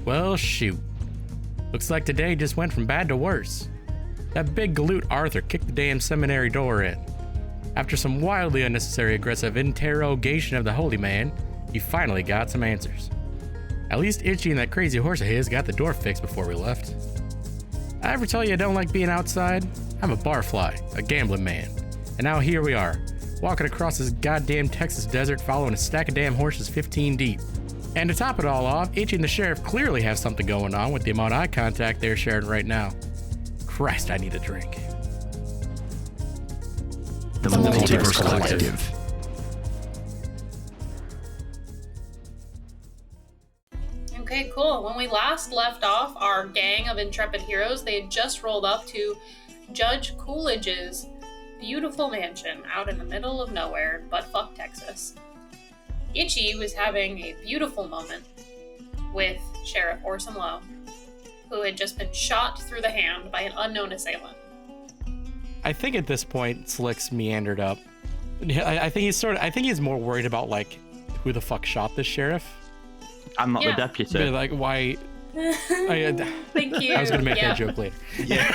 Well, shoot. Looks like today just went from bad to worse. That big galoot Arthur kicked the damn seminary door in. After some wildly unnecessary aggressive interrogation of the holy man, he finally got some answers. At least Itchy and that crazy horse of his got the door fixed before we left. I ever tell you I don't like being outside? I'm a barfly, a gambling man. And now here we are, walking across this goddamn Texas desert following a stack of damn horses 15 deep. And to top it all off, Itchy and the sheriff clearly have something going on with the amount of eye contact they're sharing right now. Christ, I need a drink. The Multiverse Collective. Okay, cool. When we last left off, our gang of intrepid heroes, they had just rolled up to Judge Coolidge's beautiful mansion out in the middle of nowhere, buttfuck Texas. Itchy was having a beautiful moment with Sheriff Orson Lowe, who had just been shot through the hand by an unknown assailant. I think at this point, Slick's meandered up. I think he's more worried about like who the fuck shot this sheriff. I'm not the deputy. Like why? Thank you. I was gonna make that joke later. Yeah.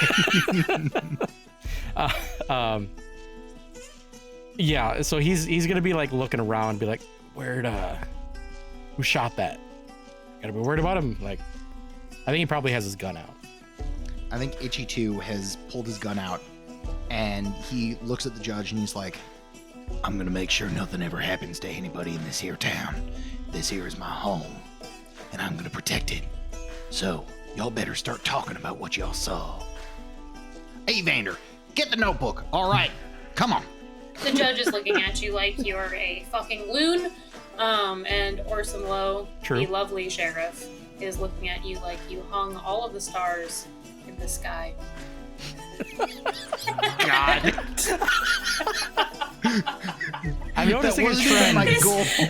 Yeah. So he's gonna be like looking around, and be like, who shot that? Gotta be worried about him. Like, I think he probably has his gun out. I think Itchy too has pulled his gun out, and he looks at the judge and he's like, I'm gonna make sure nothing ever happens to anybody in this here town. This here is my home, and I'm gonna protect it. So, y'all better start talking about what y'all saw. Hey, Vander, get the notebook. All right, come on. The judge is looking at you like you're a fucking loon, and Orson Lowe, the lovely sheriff, is looking at you like you hung all of the stars in the sky. God. I'm noticing a trend.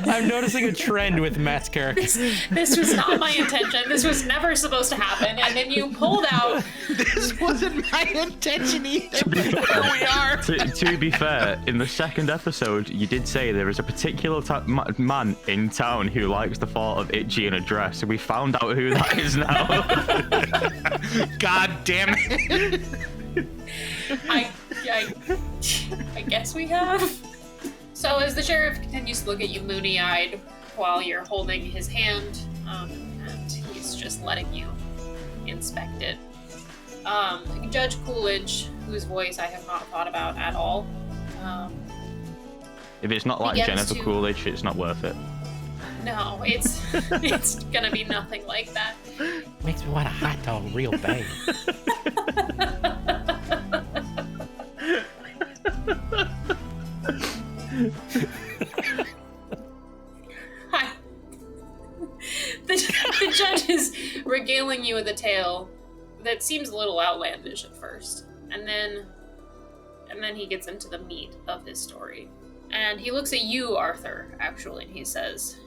I'm noticing a trend with Matt's character. This was not my intention. This was never supposed to happen. And then you pulled out. This wasn't my intention either. Here we are. To be fair, in the second episode, you did say there is a particular man in town who likes the thought of Itchy in a dress. We found out who that is now. God damn it. I guess we have. So as the sheriff continues to look at you moony-eyed while you're holding his hand, and he's just letting you inspect it. Judge Coolidge, whose voice I have not thought about at all. If it's not like Jennifer Coolidge, it's not worth it. No, it's gonna be nothing like that. Makes me want a hot dog real bad. Hi. The judge is regaling you with a tale that seems a little outlandish at first, and then he gets into the meat of his story. And he looks at you, Arthur, actually, and he says,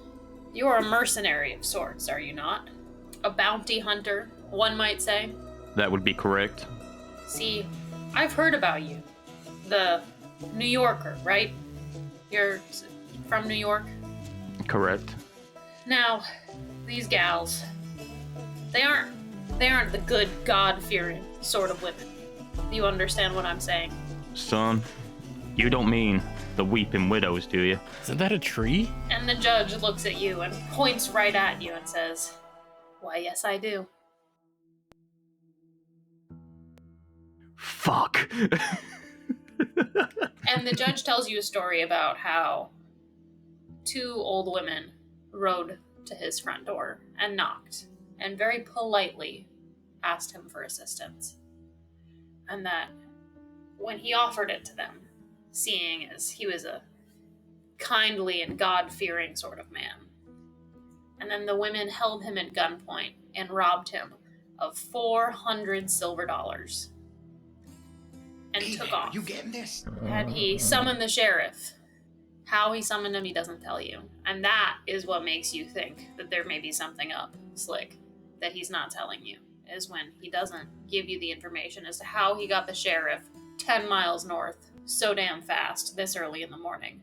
"You're a mercenary of sorts, are you not? A bounty hunter, one might say." That would be correct. See, I've heard about you. The New Yorker, right? You're from New York? Correct. Now, these gals, they aren't the good, God-fearing sort of women. Do you understand what I'm saying? Son, you don't mean the weeping widows, do you? Isn't that a tree? And the judge looks at you and points right at you and says, "Why, yes, I do." Fuck. And the judge tells you a story about how two old women rode to his front door and knocked and very politely asked him for assistance. And that when he offered it to them, seeing as he was a kindly and God-fearing sort of man, and then the women held him at gunpoint and robbed him of $400 silver and took off. You getting this? Had he summoned the sheriff? How he summoned him, he doesn't tell you. And that is what makes you think that there may be something up, Slick, that he's not telling you, is when he doesn't give you the information as to how he got the sheriff 10 miles north so damn fast this early in the morning.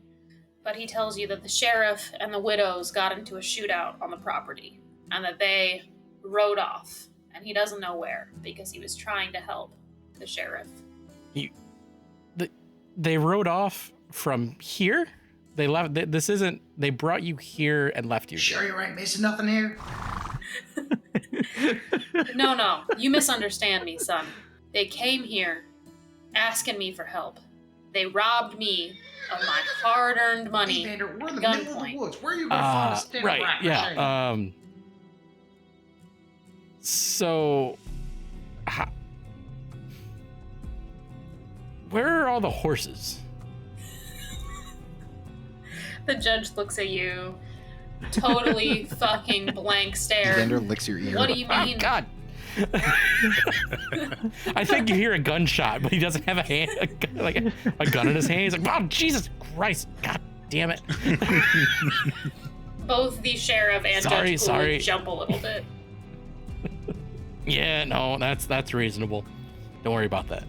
But he tells you that the sheriff and the widows got into a shootout on the property, and that they rode off, and he doesn't know where because he was trying to help the sheriff. They rode off from here? They left. This isn't. They brought you here and left you. Sure you ain't missing nothing here? No, you misunderstand me, son. They came here asking me for help. They robbed me of my hard-earned money. Hey, Vander, we're in the at middle of the gunpoint. woods. Where are you going to find a stand Right. Yeah. So, where are all the horses? The judge looks at you, totally fucking blank stare. Vander licks your ear. What do you mean? Oh, God. I think you hear a gunshot, but he doesn't have a gun in his hand. He's like, "Oh, Jesus Christ! God damn it!" Both the sheriff and Judge Coolidge jump a little bit. Yeah, no, that's reasonable. Don't worry about that.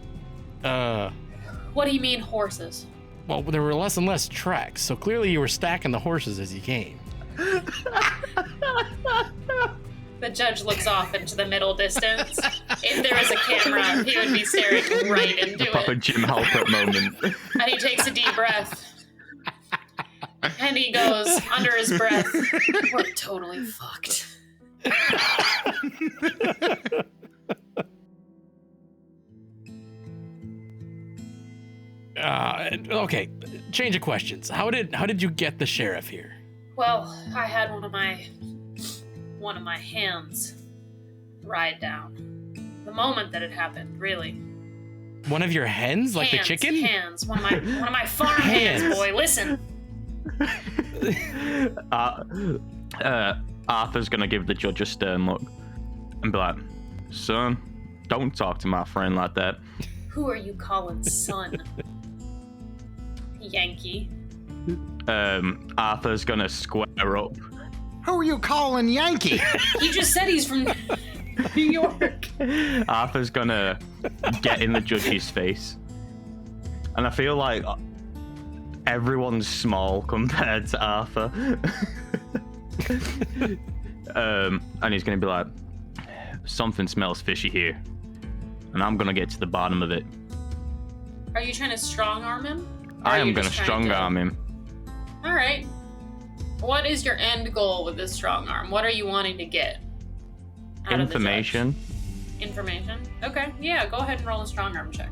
What do you mean horses? Well, there were less and less tracks, so clearly you were stacking the horses as you came. The judge looks off into the middle distance. If there was a camera, he would be staring right into Proper it. Jim Halpert moment. And he takes a deep breath. And he goes, under his breath, "We're totally fucked." Okay, change of questions. How did you get the sheriff here? Well, I had one of my hands ride down. The moment that it happened, really. One of your hens, like hands, the chicken? Hands. One of my farm hands, boy. Listen. Arthur's gonna give the judge a stern look and be like, "Son, don't talk to my friend like that." Who are you calling son? Yankee. Arthur's gonna square up. Who are you calling Yankee? He just said he's from New York. Arthur's gonna get in the judge's face. And I feel like everyone's small compared to Arthur. And he's gonna be like, "Something smells fishy here. And I'm gonna get to the bottom of it." Are you trying to strong arm him? I am gonna strong arm him. All right. What is your end goal with this strong arm? What are you wanting to get? Out of the judge? Information? Okay, yeah, go ahead and roll a strong arm check.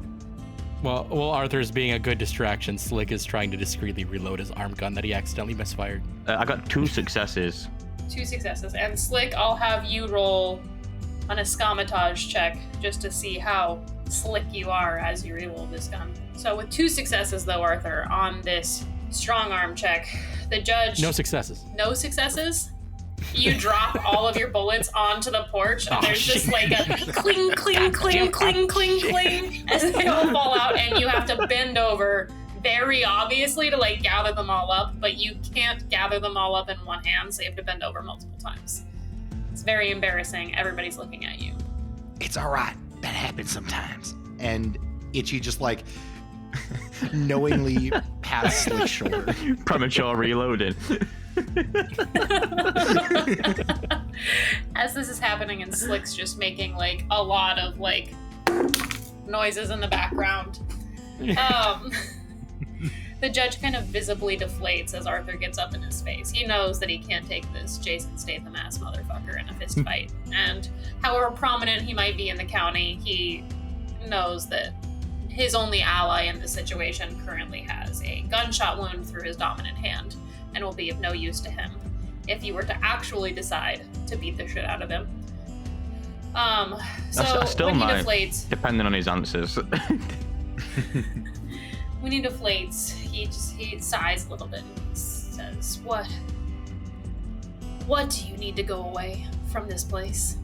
Well, Arthur's being a good distraction. Slick is trying to discreetly reload his arm gun that he accidentally misfired. I got 2 successes. 2 successes. And Slick, I'll have you roll an escamotage check just to see how slick you are as you reload this gun. So with 2 successes, though, Arthur, on this strong arm check, the judge... No successes. No successes? You drop all of your bullets onto the porch, and there's just like a cling, cling, cling, cling, cling, cling, as they all fall out, and you have to bend over very obviously to like gather them all up, but you can't gather them all up in one hand, so you have to bend over multiple times. It's very embarrassing. Everybody's looking at you. It's all right. That happens sometimes. And Itchy just like knowingly pats Slick's shoulder. Premature reloading. As this is happening, and Slick's just making like a lot of like noises in the background. The judge kind of visibly deflates as Arthur gets up in his face. He knows that he can't take this Jason Statham ass motherfucker in a fist fight. And however prominent he might be in the county, he knows that his only ally in this situation currently has a gunshot wound through his dominant hand and will be of no use to him if you were to actually decide to beat the shit out of him. So I still when he might, deflates, depending on his answers. when he deflates, he sighs a little bit and says, What do you need to go away from this place?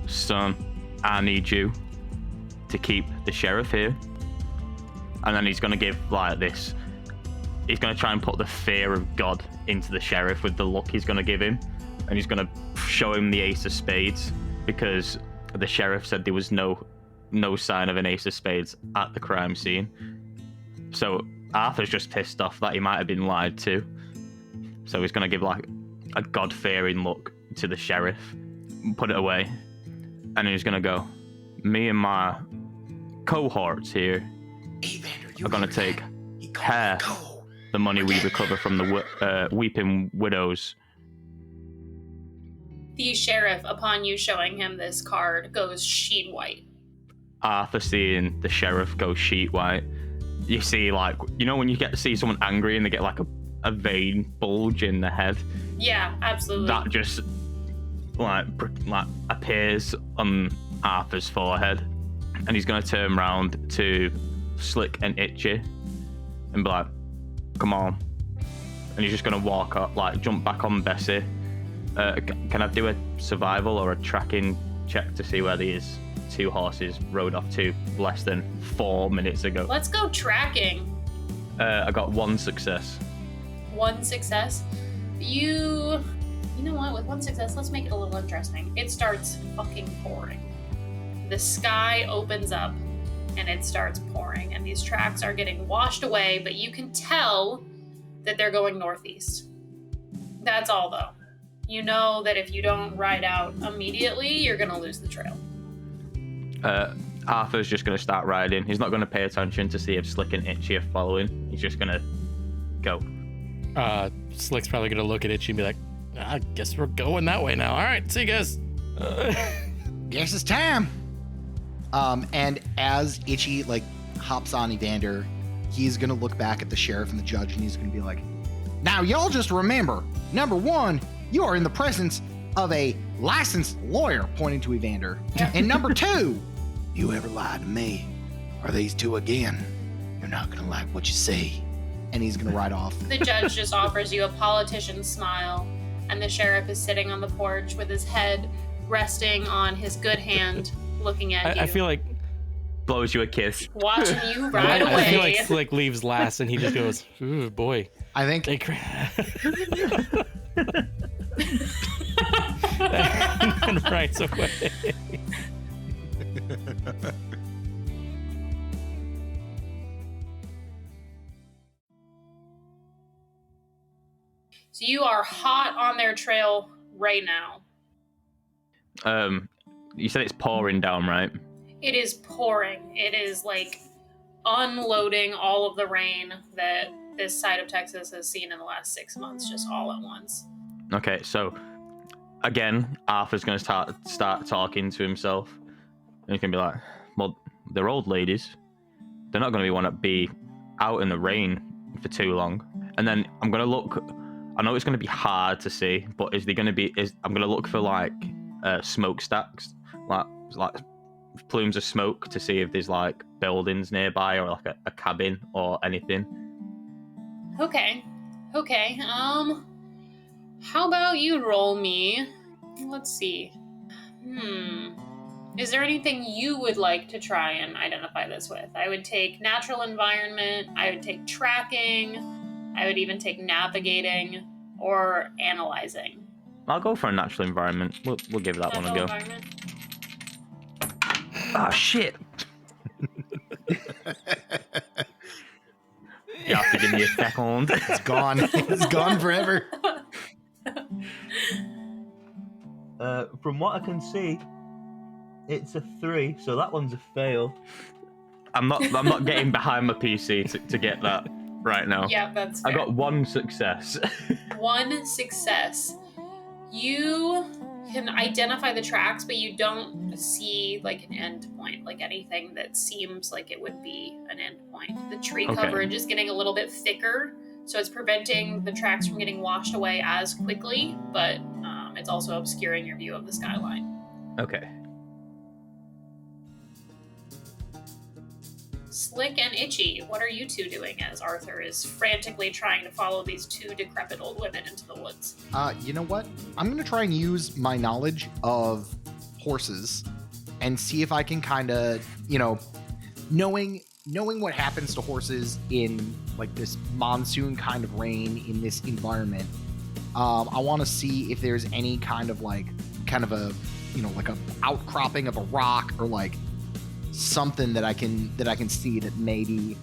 Son, I need you to keep the sheriff here. And then he's going to give like this. He's going to try and put the fear of God into the sheriff with the look he's going to give him. And he's going to show him the ace of spades, because the sheriff said there was no sign of an ace of spades at the crime scene. So Arthur's just pissed off that he might have been lied to. So he's going to give like a God-fearing look to the sheriff. put it away, and he's gonna go. Me and my cohorts here are gonna take half the money we recover from the Weeping Widows. The sheriff, upon you showing him this card, goes sheet white. Arthur seeing the sheriff go sheet white, you see, like, you know when you get to see someone angry and they get like a vein bulge in the head? Yeah, absolutely. That just like appears on Arthur's forehead, and he's gonna turn around to Slick and Itchy and be like, come on. And he's just gonna walk up, like jump back on Bessie. Can I do a survival or a tracking check to see where these two horses rode off to less than 4 minutes ago? Let's go tracking. I got 1 success. 1 success. You know what? With 1 success, let's make it a little interesting. It starts fucking pouring. The sky opens up and it starts pouring, and these tracks are getting washed away, but you can tell that they're going northeast. That's all, though. You know that if you don't ride out immediately, you're going to lose the trail. Arthur's just going to start riding. He's not going to pay attention to see if Slick and Itchy are following. He's just going to go. Slick's probably going to look at Itchy and be like, I guess we're going that way now. All right, see you guys. Guess it's time. And as Itchy like hops on Evander, he's gonna look back at the sheriff and the judge, and he's gonna be like, now y'all just remember, number 1, you are in the presence of a licensed lawyer, pointing to Evander. And number 2, you ever lie to me or these two again, you're not gonna like what you see. And he's gonna ride off. The judge just offers you a politician's smile, and the sheriff is sitting on the porch with his head resting on his good hand, looking at you. I feel like blows you a kiss. Watching you ride away. I feel like Slick leaves last and he just goes, ooh, boy. I think and rides away. So you are hot on their trail right now. You said it's pouring down, right? It is pouring. It is like unloading all of the rain that this side of Texas has seen in the last 6 months, just all at once. Okay, so again, Arthur's going to start talking to himself. And he's going to be like, well, they're old ladies. They're not going to want to be out in the rain for too long. And then I'm going to look. I know it's going to be hard to see, but I'm going to look for like smokestacks, like plumes of smoke, to see if there's like buildings nearby or like a cabin or anything. Okay. How about you roll me? Let's see. Is there anything you would like to try and identify this with? I would take natural environment, I would take tracking, I would even take navigating or analyzing. I'll go for a natural environment. We'll give that one a go. Ah, shit. You have to give me a second. it's gone. It's gone forever. From what I can see, it's a 3, so that one's a fail. I'm not getting behind my PC to get that right now. Yeah, that's fair. I got 1 success. 1 success. You can identify the tracks, but you don't see like an end point, like anything that seems like it would be an end point. The tree coverage is getting a little bit thicker, so it's preventing the tracks from getting washed away as quickly, but it's also obscuring your view of the skyline. Okay. Slick and Itchy, what are you two doing as Arthur is frantically trying to follow these 2 decrepit old women into the woods? You know what? I'm going to try and use my knowledge of horses and see if I can kind of, knowing what happens to horses in like this monsoon kind of rain in this environment. I want to see if there's any kind of a outcropping of a rock or like something that I can see that maybe,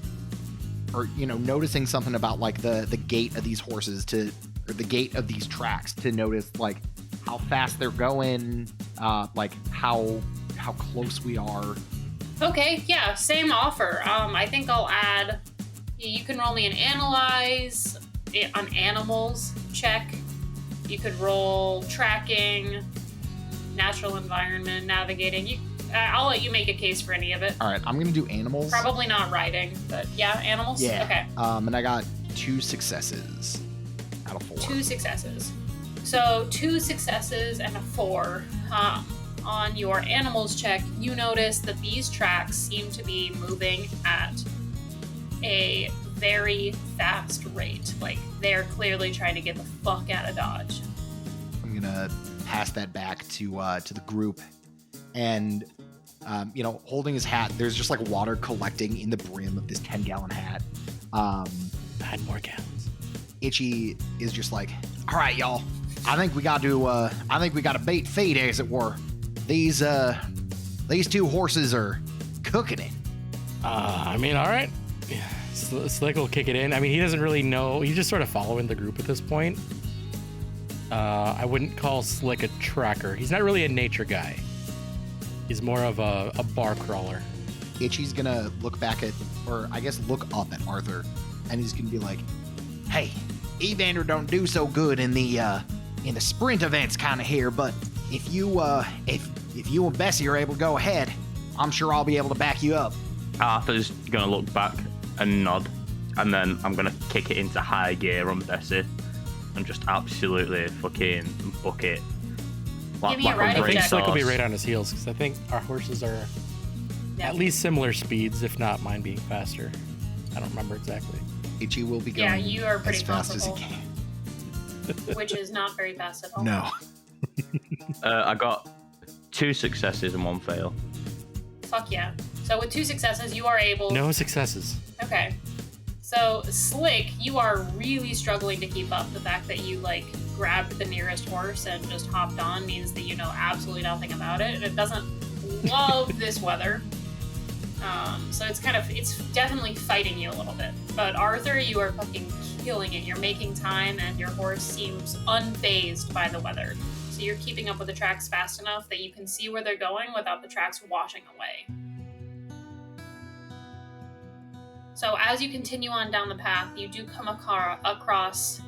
or noticing something about like the gait of these horses or the gait of these tracks to notice like how fast they're going, like how close we are. Okay, yeah, same offer. I think I'll add. You can roll me an analyze on animals check. You could roll tracking, natural environment, navigating. I'll let you make a case for any of it. All right, I'm gonna do animals. Probably not riding, but yeah, animals. Yeah. Okay. And I got 2 successes out of 4. 2 successes. So 2 successes and a 4. On your animals check, you notice that these tracks seem to be moving at a very fast rate. Like, they're clearly trying to get the fuck out of Dodge. I'm gonna pass that back to the group, and holding his hat, there's just like water collecting in the brim of this 10-gallon hat. I had more gallons. Itchy is just like, all right, y'all. I think we got to bait fate, as it were. These 2 horses are cooking it. All right. Slick will kick it in. I mean, he doesn't really know. He's just sort of following the group at this point. I wouldn't call Slick a tracker. He's not really a nature guy. He's more of a bar crawler. Itchy's gonna look up at Arthur, and he's gonna be like, "Hey, Evander don't do so good in the sprint events kind of here, but if you and Bessie are able to go ahead, I'm sure I'll be able to back you up." Arthur's gonna look back and nod, and then I'm gonna kick it into high gear on Bessie and just absolutely fucking book it. Give me a riding I think check. Slick will be right on his heels because I think our horses are at least similar speeds, if not mine being faster. I don't remember exactly. Itchy will be going Yeah, you are pretty as fast as he comfortable. can. Which is not very fast at all. No. I got 2 successes and 1 fail. Fuck yeah. So with 2 successes, you are able... No successes. Okay. So, Slick, you are really struggling to keep up. The fact that you, grabbed the nearest horse and just hopped on means that you know absolutely nothing about it, and it doesn't love this weather. So it's definitely fighting you a little bit. But Arthur, you are fucking killing it. You're making time, and your horse seems unfazed by the weather. So you're keeping up with the tracks fast enough that you can see where they're going without the tracks washing away. So as you continue on down the path, you do come across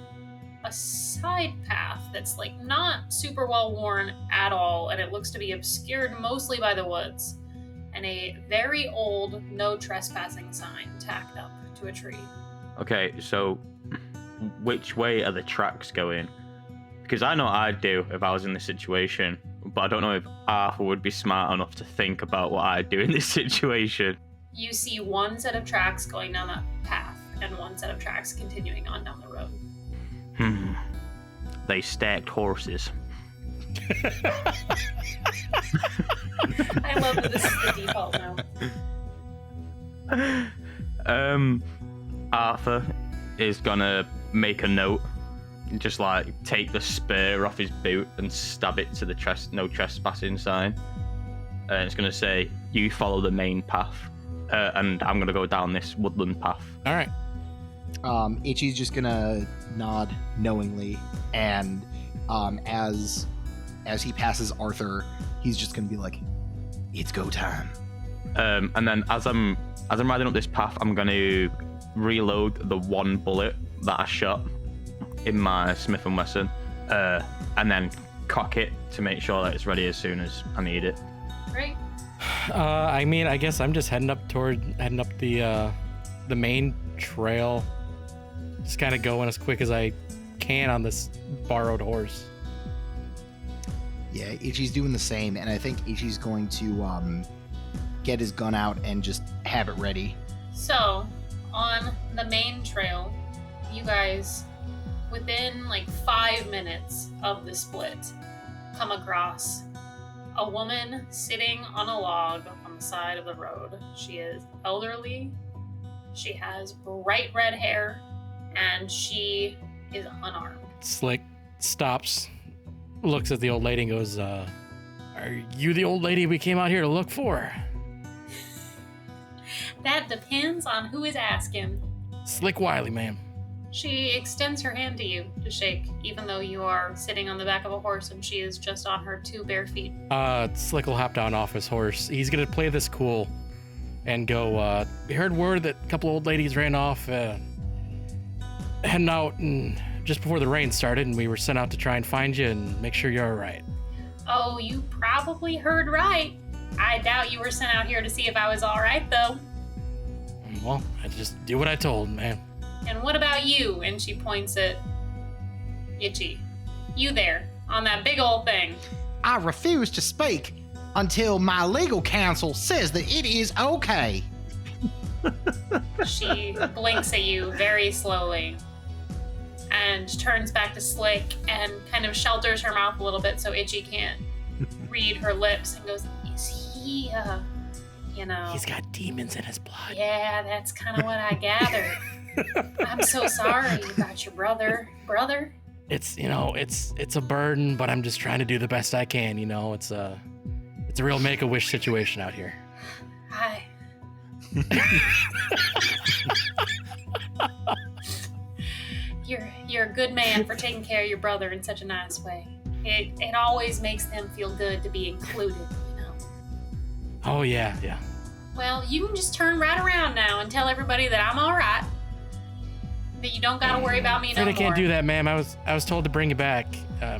a side path that's not super well worn at all, and it looks to be obscured mostly by the woods, and a very old no trespassing sign tacked up to a tree. Okay, so which way are the tracks going? Because I know what I'd do if I was in this situation, but I don't know if Arthur would be smart enough to think about what I'd do in this situation. You see one set of tracks going down that path, and one set of tracks continuing on down the road. They stacked horses. I love that this is the default now. Arthur is gonna make a note, just take the spur off his boot and stab it to the no trespassing sign. And it's gonna say, "You follow the main path," and I'm gonna go down this woodland path. All right. Itchy's just gonna nod knowingly, and as he passes Arthur, he's just gonna be like, "It's go time." And then as I'm riding up this path, I'm gonna reload the 1 bullet that I shot in my Smith & Wesson, and then cock it to make sure that it's ready as soon as I need it. Great. I guess I'm just heading up the main trail. Just kind of going as quick as I can on this borrowed horse. Yeah, Itchy's doing the same, and I think Itchy's going to get his gun out and just have it ready. So, on the main trail, you guys, within 5 minutes of the split, come across a woman sitting on a log on the side of the road. She is elderly, she has bright red hair, and she is unarmed. Slick stops, looks at the old lady and goes, "Are you the old lady we came out here to look for?" That depends on who is asking. Slick Wiley, ma'am. She extends her hand to you to shake, even though you are sitting on the back of a horse and she is just on her 2 bare feet. Slick will hop down off his horse. He's gonna play this cool and go, we heard word that a couple old ladies ran off, heading out and just before the rain started, and we were sent out to try and find you and make sure you're all right. Oh, you probably heard right. I doubt you were sent out here to see if I was all right, though. Well, I just do what I told, man. And what about you? And she points at Itchy. You there, on that big old thing. I refuse to speak until my legal counsel says that it is okay. She blinks at you very slowly and turns back to Slick and kind of shelters her mouth a little bit so Itchy can't read her lips and goes, is he, you know... He's got demons in his blood. Yeah, that's kind of what I gathered. I'm so sorry about your brother. Brother? It's, you know, it's a burden, but I'm just trying to do the best I can, you know. It's a real make-a-wish situation out here. Hi. You're a good man for taking care of your brother in such a nice way. It always makes them feel good to be included, you know. Oh, yeah. Well, you can just turn right around now and tell everybody that I'm all right. That you don't gotta worry about me no more. I can't do that, ma'am. I was told to bring you back.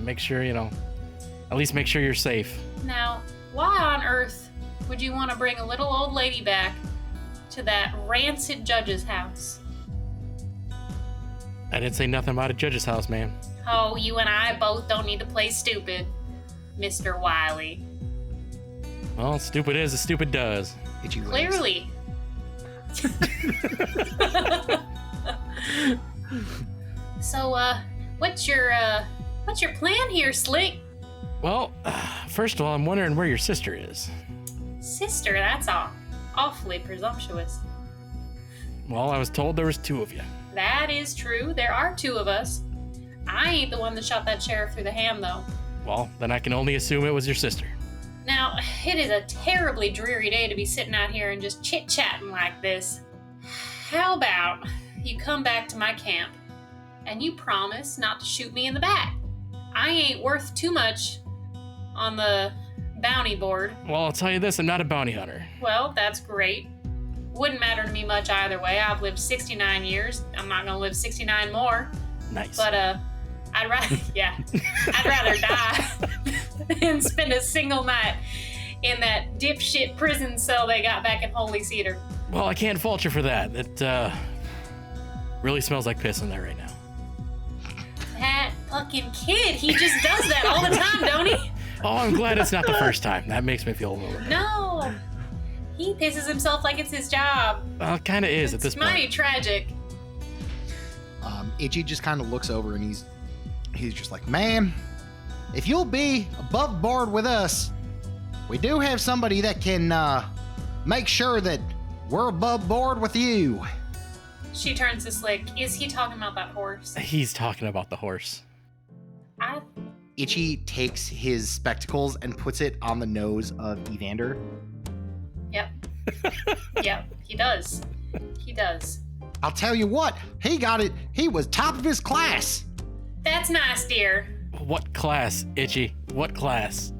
Make sure, you know, at least make sure you're safe. Now, why on earth would you want to bring a little old lady back to that rancid judge's house? I didn't say nothing about a judge's house, ma'am. Oh, you and I both don't need to play stupid, Mr. Wiley. Well, stupid is as stupid does. Itchy legs. Clearly. So, what's your plan here, Slick? Well, first of all, I'm wondering where your sister is. Sister, that's awfully presumptuous. Well, I was told there was 2 of you. That is true. There are 2 of us. I ain't the one that shot that sheriff through the hand, though. Well, then I can only assume it was your sister. Now, it is a terribly dreary day to be sitting out here and just chit-chatting like this. How about you come back to my camp and you promise not to shoot me in the back? I ain't worth too much on the bounty board. Well, I'll tell you this, I'm not a bounty hunter. Well, that's great. Wouldn't matter to me much either way. I've lived 69 years. I'm not gonna live 69 more. Nice. But, I'd rather die than spend a single night in that dipshit prison cell they got back in Holy Cedar. Well, I can't fault you for that. It, really smells like piss in there right now. That fucking kid, he just does that all the time, don't he? Oh, I'm glad it's not the first time. That makes me feel a little bit. No. He pisses himself like it's his job. Well, it kind of is at this point. It's mighty tragic. Itchy just kind of looks over and he's just like, man, if you'll be above board with us, we do have somebody that can make sure that we're above board with you. She turns to Slick. Is he talking about that horse? He's talking about the horse. Itchy takes his spectacles and puts it on the nose of Evander. Yep. Yep, he does. He does. I'll tell you what, he got it. He was top of his class. That's nice, dear. What class, Itchy? What class?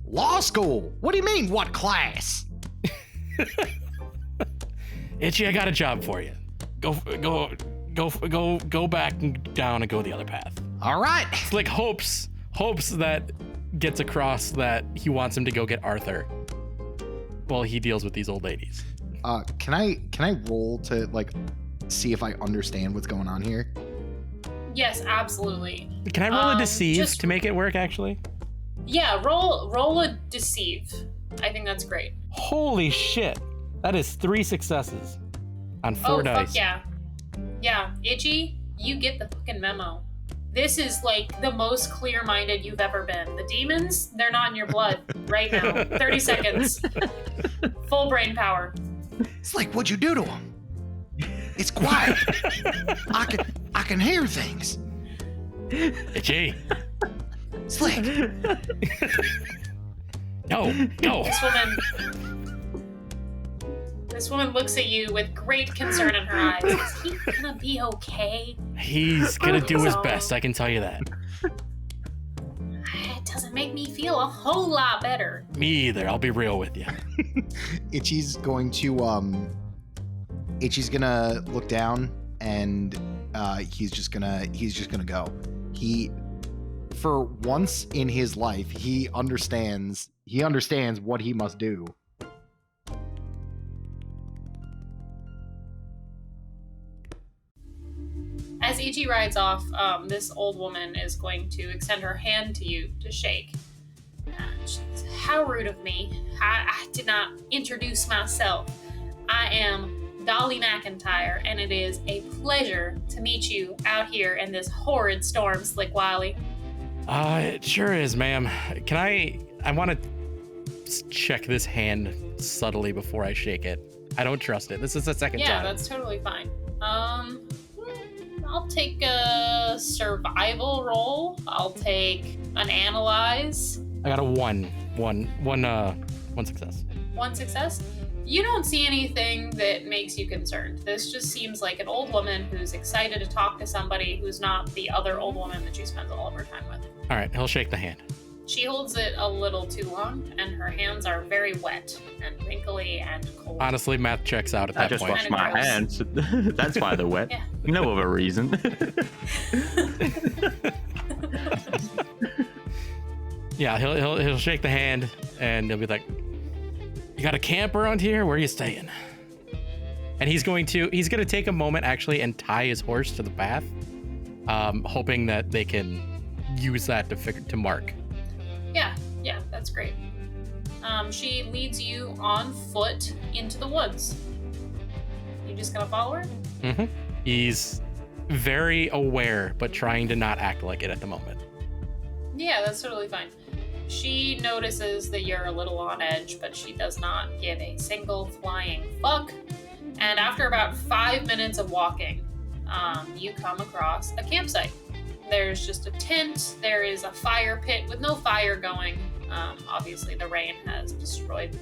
Law school. What do you mean, what class? Itchy, I got a job for you. Go back and down and go the other path. All right. Slick hopes that gets across that he wants him to go get Arthur while he deals with these old ladies. Can I roll to like see if I understand what's going on here? Yes, absolutely. Can I roll a deceive just- to make it work, actually? Yeah, roll a deceive. I think that's great. Holy shit. That is 3 successes on 4 dice. Fuck yeah. Yeah, Itchy, you get the fucking memo. This is like the most clear-minded you've ever been. The demons, they're not in your blood right now. 30 seconds. Full brain power. It's like, what'd you do to him? It's quiet. I can hear things. Itchy. Slick. No. This This woman looks at you with great concern in her eyes. Is he gonna be okay? He's gonna do his best, I can tell you that. It doesn't make me feel a whole lot better. Me either, I'll be real with you. Itchy's going to look down and he's just gonna go. He, for once in his life, he understands what he must do. As Ichi rides off, this old woman is going to extend her hand to you to shake. She says, how rude of me. I did not introduce myself. I am Dolly McIntyre, and it is a pleasure to meet you out here in this horrid storm, Slick Wiley. It sure is, ma'am. I want to check this hand subtly before I shake it. I don't trust it. This is the second time. Yeah, that's totally fine. I'll take a survival roll. I'll take an analyze. I got a one success. One success? You don't see anything that makes you concerned. This just seems like an old woman who's excited to talk to somebody who's not the other old woman that she spends all of her time with. All right, he'll shake the hand. She holds it a little too long, and her hands are very wet and wrinkly and cold. Honestly, math checks out at that point. I just washed my hands. That's why they're wet. Yeah. No other reason. Yeah, he'll shake the hand and he'll be like, "You got a camp around here? Where are you staying?" And he's gonna take a moment actually and tie his horse to the path, hoping that they can use that to mark. Yeah, that's great. She leads you on foot into the woods. You just gonna follow her? Mm-hmm. He's very aware, but trying to not act like it at the moment. Yeah, that's totally fine. She notices that you're a little on edge, but she does not give a single flying fuck. And after about 5 minutes of walking, you come across a campsite. There's just a tent. There is a fire pit with no fire going. Obviously, the rain has destroyed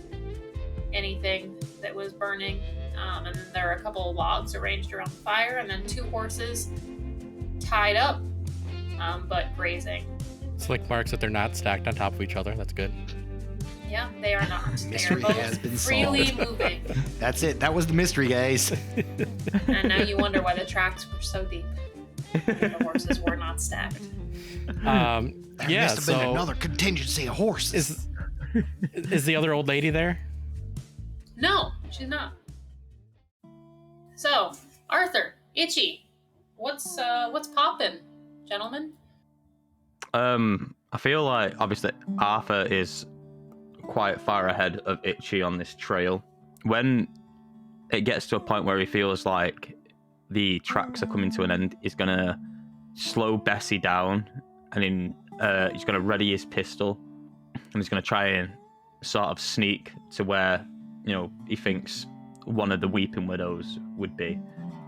anything that was burning. And then there are a couple of logs arranged around the fire, and then 2 horses tied up, but grazing. Slick marks that they're not stacked on top of each other. That's good. Yeah, they are not. Mystery they are has both been freely solved. moving. That's it. That was the mystery, guys. And now you wonder why the tracks were so deep. The horses were not stacked. There must have been another contingency of horses. Is the other old lady there? No, she's not. So, Arthur, Itchy, what's poppin', gentlemen? I feel like obviously Arthur is quite far ahead of Itchy on this trail. When it gets to a point where he feels like the tracks are coming to an end, he's gonna slow Bessie down, and then he's gonna ready his pistol, and he's gonna try and sort of sneak to where, you know, he thinks one of the Weeping Widows would be.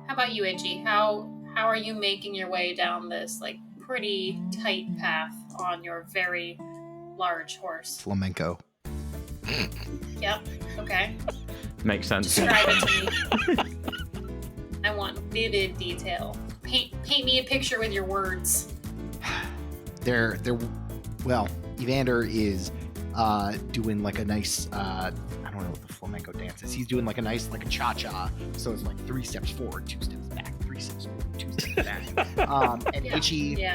How about you, Itchy? How are you making your way down this pretty tight path on your very large horse? Flamenco. Yep. Okay. Makes sense. Describe it to me. I want vivid detail. Paint me a picture with your words. Well, Evander is doing like a nice I don't know what the flamenco dance is. He's doing like a nice a cha-cha. So it's 3 steps forward, 2 steps back, 3 steps forward, 2 steps back. And Yeah. Itchy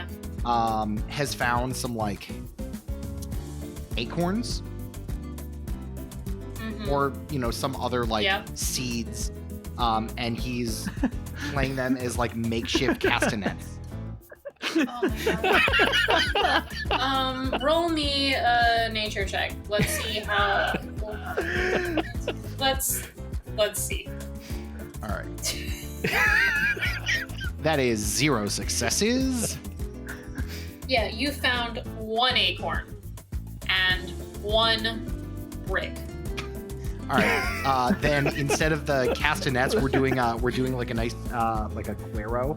has found some acorns. Mm-hmm. Or some other seeds, and he's playing them as makeshift castanets. Oh my god. Roll me a nature check. Let's see how. Let's see. All right. That is 0 successes. Yeah, you found 1 acorn and 1 brick. All right. Then instead of the castanets, we're doing like a nice a cuero,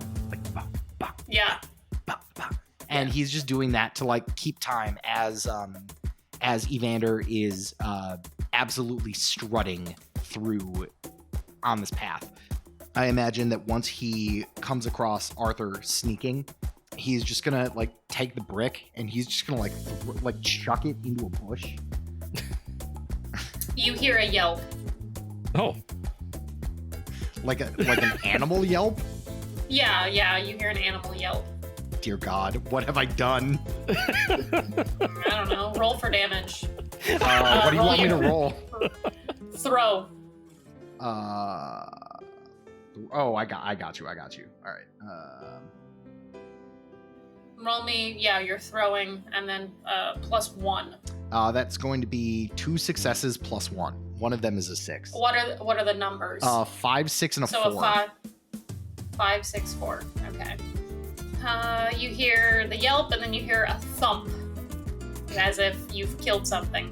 bah, bah, Yeah. bah, bah. And he's just doing that to keep time as Evander is absolutely strutting through on this path. I imagine that once he comes across Arthur sneaking, he's just gonna like take the brick and he's just gonna like chuck it into a bush. You hear a yelp. Oh. Like an animal yelp? Yeah, you hear an animal yelp. Dear God, what have I done? I don't know. Roll for damage. What do you want me to roll? Throw. Oh, I got you. All right. Roll me. Yeah, you're throwing, and then +1. That's going to be 2 successes plus 1. One of them is a 6. What are the numbers? 5, 6, and a 4. So a 5, 6, 4. Okay. You hear the yelp, and then you hear a thump, as if you've killed something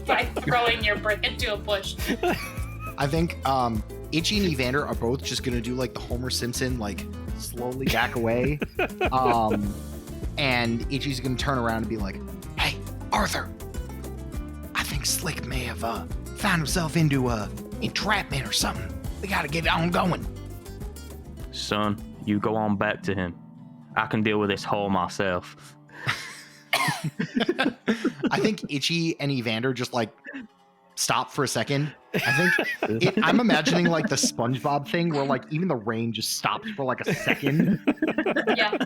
by throwing your brick into a bush. I think Itchy and Evander are both just gonna do like the Homer Simpson, like slowly back away. And Itchy's gonna turn around and be like, "Hey, Arthur, I think Slick may have found himself into entrapment or something. We gotta get on going." Son, you go on back to him. I can deal with this hole myself. I think Itchy and Evander just like stop for a second. I think I'm imagining like the SpongeBob thing where like even the rain just stops for like a second. Yeah.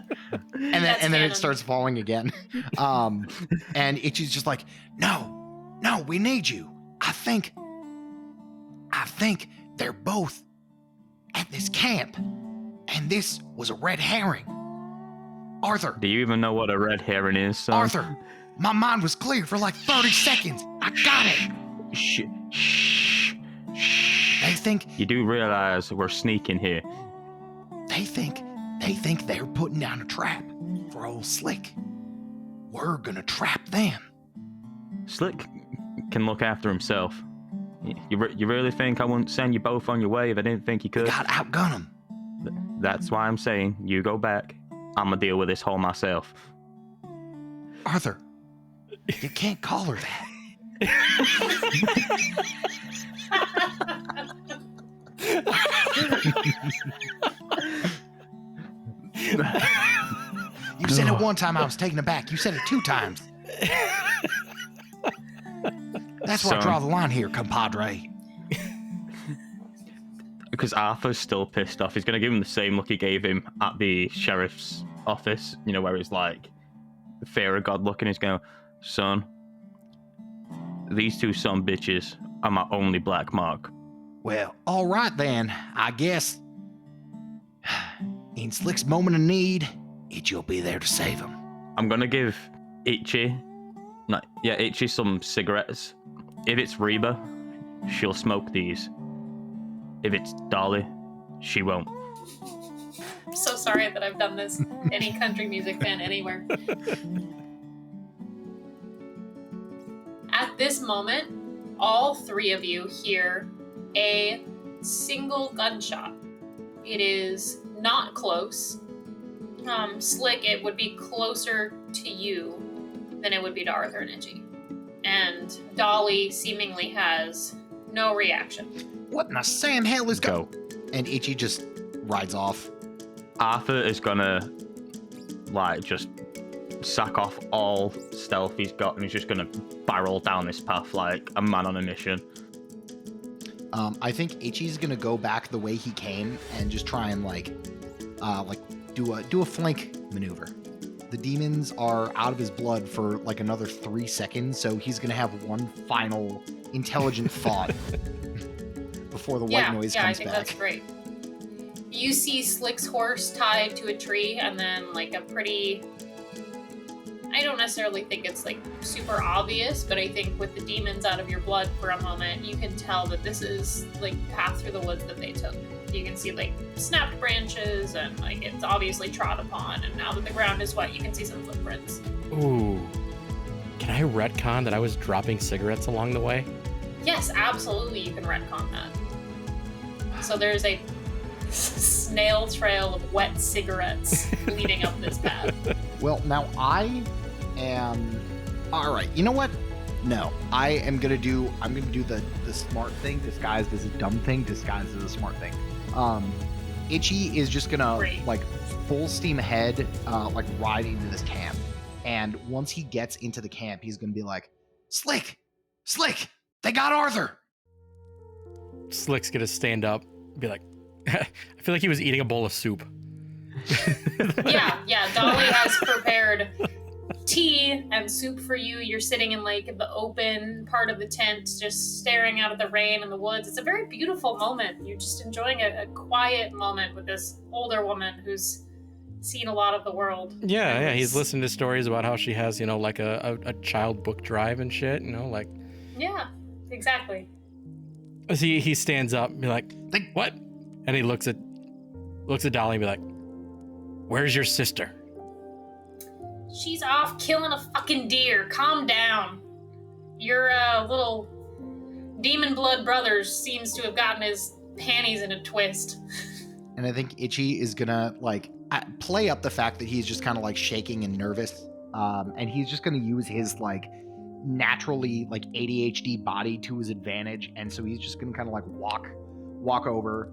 And then it starts falling again. And Itchy's just like, no, we need you. I think they're both at this camp, and this was a red herring. Arthur. Do you even know what a red herring is, son? Arthur, my mind was clear for like 30 seconds. I got it. Shh. They think You do realize we're sneaking here. they think they're putting down a trap for old Slick. We're gonna trap them. Slick can look after himself. You really think I wouldn't send you both on your way if I didn't think you We could? gotta outgun them. That's why I'm saying you go back. I'm gonna deal with this hole myself. Arthur, you can't call her that. You said it one time, I was taken aback. You said it 2 times. That's why I draw the line here, compadre. Because Arthur's still pissed off. He's gonna give him the same look he gave him at the sheriff's office, you know, where he's like, the fear of God look, and he's going, "Son, these 2 son bitches are my only black mark." Well, all right then. I guess in Slick's moment of need, Itchy'll be there to save him. I'm gonna give Itchy some cigarettes. If it's Reba, she'll smoke these. If it's Dolly, she won't. I'm so sorry that I've done this. Any country music fan anywhere. At this moment, all 3 of you hear a single gunshot. It is not close. Slick, it would be closer to you than it would be to Arthur and Itchy. And Dolly seemingly has no reaction. What in the Sam hell is Go. And Itchy just rides off. Arthur is gonna, like, just sack off all stealth he's got, and he's just gonna barrel down this path like a man on a mission. I think Itchy's gonna go back the way he came and just try and do a flank maneuver. The demons are out of his blood for like another 3 seconds, so he's gonna have one final intelligent thought before the white noise comes I think back. that's great. You see Slick's horse tied to a tree, and then like a pretty... I don't necessarily think it's like super obvious, but I think with the demons out of your blood for a moment, you can tell that this is like path through the woods that they took. You can see like snapped branches, and like it's obviously trod upon, and now that the ground is wet, you can see some footprints. Ooh. Can I retcon that I was dropping cigarettes along the way? Yes, absolutely, you can retcon that. So there's a snail trail of wet cigarettes leading up this path. Well, now I am... All right, you know what? No, I'm gonna do the smart thing disguised as a dumb thing, disguised as a smart thing. Itchy is just gonna like full steam ahead, like ride into this camp. And once he gets into the camp, he's gonna be like, Slick, they got Arthur. Slick's gonna stand up and be like, I feel like he was eating a bowl of soup. Yeah, Dolly has prepared tea and soup for you. You're sitting in like the open part of the tent, just staring out at the rain and the woods. It's a very beautiful moment. You're just enjoying a quiet moment with this older woman who's seen a lot of the world. Yeah, he's listening to stories about how she has, like a child book drive and shit, like. Yeah, exactly. As he stands up and be like, what? And he looks at Dolly and be like, where's your sister? She's off killing a fucking deer. Calm down. Your little demon blood brother seems to have gotten his panties in a twist. And I think Itchy is gonna like play up the fact that he's just kind of like shaking and nervous. And he's just gonna use his like naturally like ADHD body to his advantage. And so he's just gonna kind of like walk over.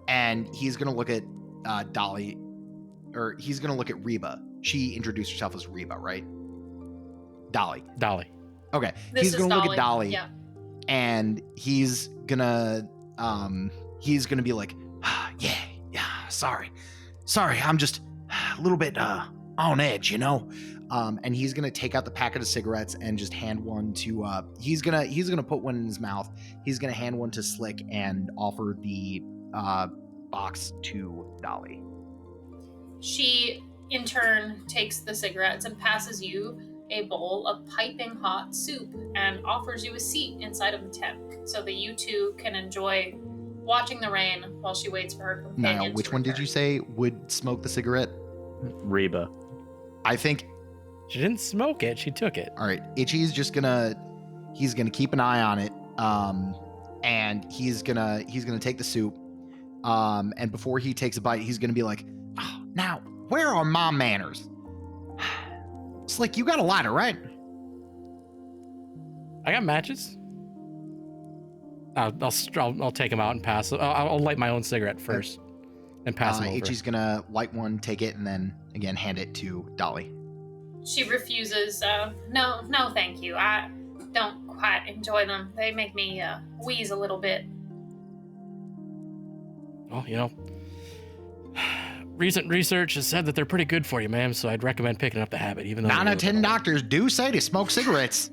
And he's gonna look at Dolly, or he's gonna look at Reba. She introduced herself as Reba, right? Dolly. Okay. He's gonna look at Dolly. Yeah. And he's gonna be like, yeah, sorry, I'm just a little bit on edge, and he's gonna take out the packet of cigarettes and just hand one to he's gonna put one in his mouth. He's gonna hand one to Slick and offer the box to Dolly. She in turn takes the cigarettes and passes you a bowl of piping hot soup and offers you a seat inside of the tent so that you two can enjoy watching the rain while she waits for her companion. Now, which one did you say would smoke the cigarette? Reba. I think she didn't smoke it. She took it. All right. Itchy's just he's gonna keep an eye on it. And he's gonna take the soup. And before he takes a bite, he's gonna be like, oh, now, where are my manners? Slick, you got a lighter, right? I got matches. I'll take them out and pass. I'll light my own cigarette first and pass them over. Itchy's gonna light one, take it, and then again hand it to Dolly. She refuses. No, thank you. I don't quite enjoy them. They make me wheeze a little bit. Well, recent research has said that they're pretty good for you, ma'am, so I'd recommend picking up the habit, even though 9 out of 10 doctors do say to smoke cigarettes.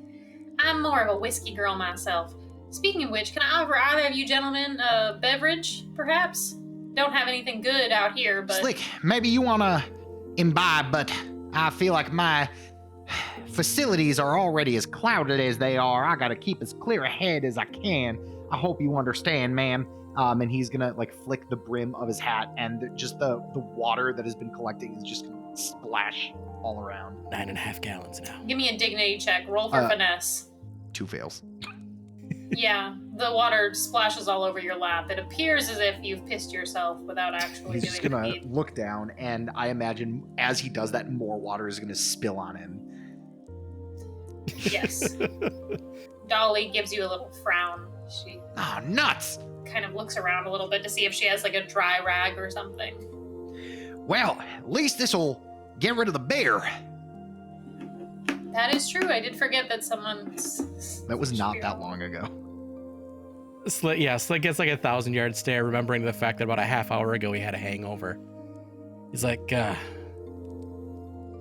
I'm more of a whiskey girl myself. Speaking of which, can I offer either of you gentlemen a beverage, perhaps? Don't have anything good out here, but... Slick, maybe you want to imbibe, but I feel like my facilities are already as clouded as they are. I got to keep as clear a head as I can. I hope you understand, ma'am. And he's gonna like flick the brim of his hat, and just the water that has been collecting is just gonna splash all around. 9.5 gallons now. Give me a dignity check. Roll for finesse. 2 fails. Yeah, the water splashes all over your lap. It appears as if you've pissed yourself without actually He's doing just gonna the deed. look down, and I imagine as he does that, more water is gonna spill on him. Yes. Dolly gives you a little frown. She Nuts! kind of looks around a little bit to see if she has like a dry rag or something. Well, at least this'll get rid of the bear. That is true. I did forget that That was not that long ago. Slick gets like 1,000-yard stare, remembering the fact that about a half hour ago he had a hangover. He's like,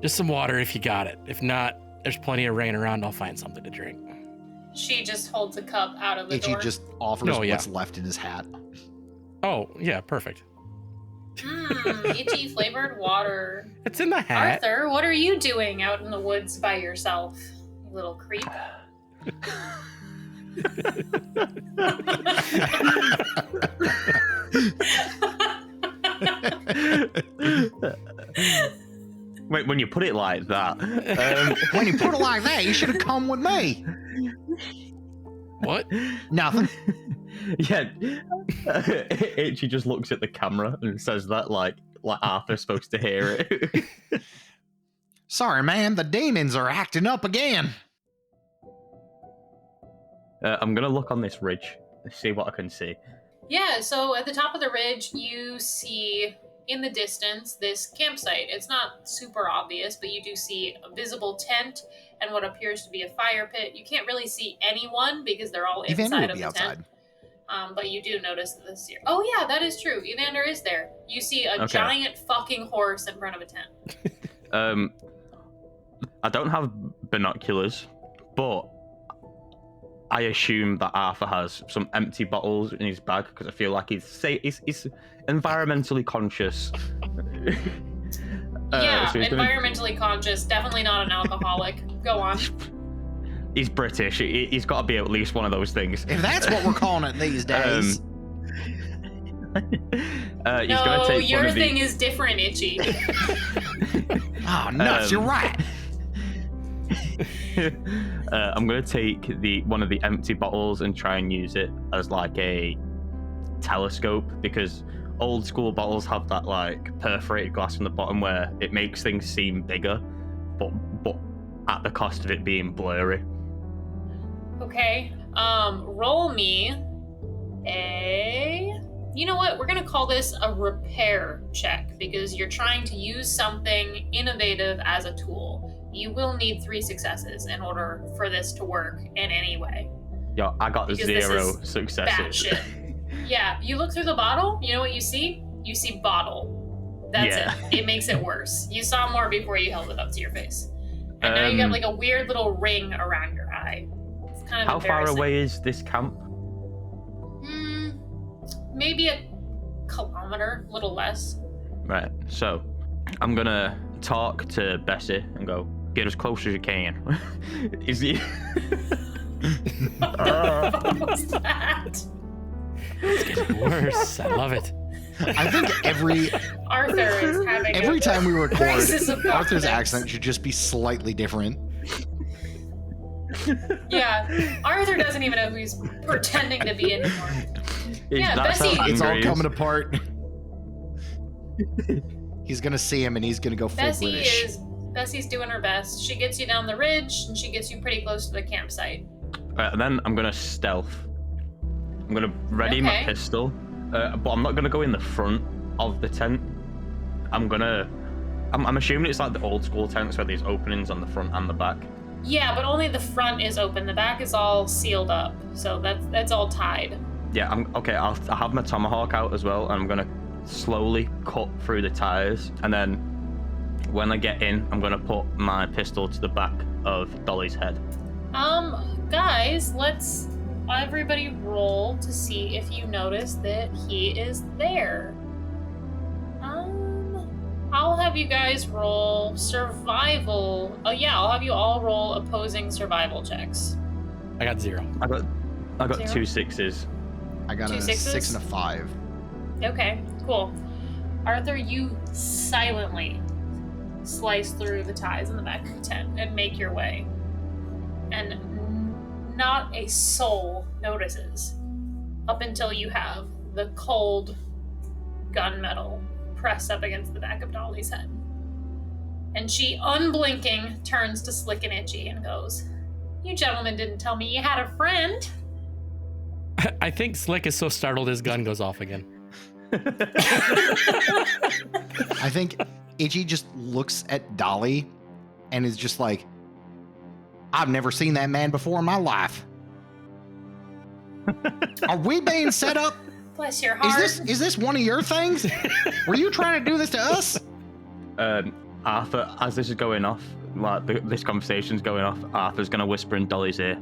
just some water if you got it. If not, there's plenty of rain around. I'll find something to drink. She just holds a cup out of the door. Itchy just offers what's left in his hat. Oh, yeah, perfect. Itchy flavored water. It's in the hat. Arthur, what are you doing out in the woods by yourself, you little creep? Wait, when you put it like that. When you put it like that, you should have come with me. What? Nothing. Yeah. Itchy just looks at the camera and says that like Arthur's supposed to hear it. Sorry, man. The demons are acting up again. I'm gonna look on this ridge and see what I can see. Yeah, so at the top of the ridge, you see in the distance this campsite. It's not super obvious, but you do see a visible tent and what appears to be a fire pit. You can't really see anyone because they're all Evander inside would of be the outside. tent. But you do notice that this here. Oh yeah, that is true. Evander is there. You see a giant fucking horse in front of a tent. I don't have binoculars, but I assume that Arthur has some empty bottles in his bag because I feel like he's environmentally conscious. Yeah, so environmentally conscious. Definitely not an alcoholic. Go on. He's British. He's got to be at least one of those things. If that's what we're calling it these days. He's No, gonna take your one of the- thing is different, Itchy. Oh, nuts, you're right. I'm gonna take one of the empty bottles and try and use it as like a telescope, because old school bottles have that like perforated glass on the bottom where it makes things seem bigger, but at the cost of it being blurry. Okay. Roll me you know what? We're gonna call this a repair check because you're trying to use something innovative as a tool. You will need 3 successes in order for this to work in any way. Yeah, I got Because 0 Bad successes. shit. Yeah, you look through the bottle, you know what you see? You see bottle. That's it. It makes it worse. You saw more before you held it up to your face. And now you got like a weird little ring around your eye. It's kind of How far away is this camp? Maybe a kilometer, a little less. Right, so I'm gonna talk to Bessie and go, get as close as you can. Is he? What was that? It's getting worse. I love it. I think Arthur is having every time we record, crisis of Arthur's confidence. accent should just be slightly different. Yeah, Arthur doesn't even know who he's pretending to be anymore. Yeah, That's how Bessie- It's all angry he is. coming apart. He's gonna see him and he's gonna go full British. Bessie's doing her best. She gets you down the ridge and she gets you pretty close to the campsite. Then I'm gonna stealth. I'm gonna ready my Okay. pistol, but I'm not gonna go in the front of the tent. I'm assuming it's like the old school tents where there's openings on the front and the back. Yeah, but only the front is open. The back is all sealed up, so that's all tied. Yeah, I'll have my tomahawk out as well, and I'm gonna slowly cut through the tires, and then when I get in, I'm gonna put my pistol to the back of Dolly's head. Guys, let's everybody roll to see if you notice that he is there. I'll have you guys roll survival. Oh yeah, I'll have you all roll opposing survival checks. I got 0. I got 0? 2 6s. I got 2 a sixes? 6 and a 5. Okay, cool. Arthur, you silently slice through the ties in the back of the tent and make your way. And not a soul notices up until you have the cold gunmetal pressed up against the back of Dolly's head. And she, unblinking, turns to Slick and Itchy and goes, "You gentlemen didn't tell me you had a friend." I think Slick is so startled his gun goes off again. I think Itchy just looks at Dolly and is just like, I've never seen that man before in my life. Are we being set up? Bless your heart. Is this one of your things? Were you trying to do this to us? Arthur, as this is going off, like this conversation's going off, Arthur's gonna whisper in Dolly's ear,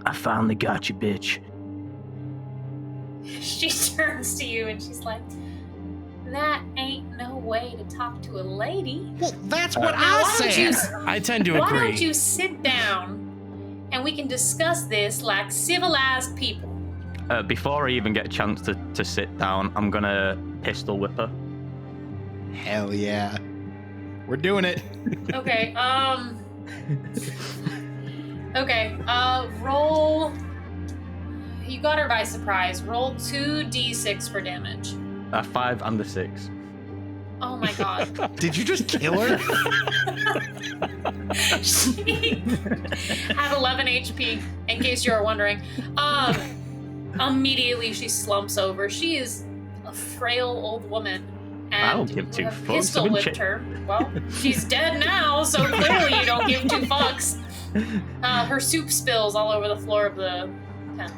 "I finally got you, bitch." She turns to you and she's like, "That ain't no way to talk to a lady." Well, that's what Now, I why don't said. I tend to Why agree. don't you sit down and we can discuss this like civilized people? Before I even get a chance to sit down, I'm gonna pistol whip her. Hell yeah. We're doing it. Okay, roll. You got her by surprise. Roll 2d6 for damage. 5 and a 6. Oh my god. Did you just kill her? She had 11 HP, in case you were wondering. Immediately she slumps over. She is a frail old woman. And I don't give two you have fucks. pistol whipped her. Well, she's dead now, so clearly you don't give two fucks. Her soup spills all over the floor of the tent.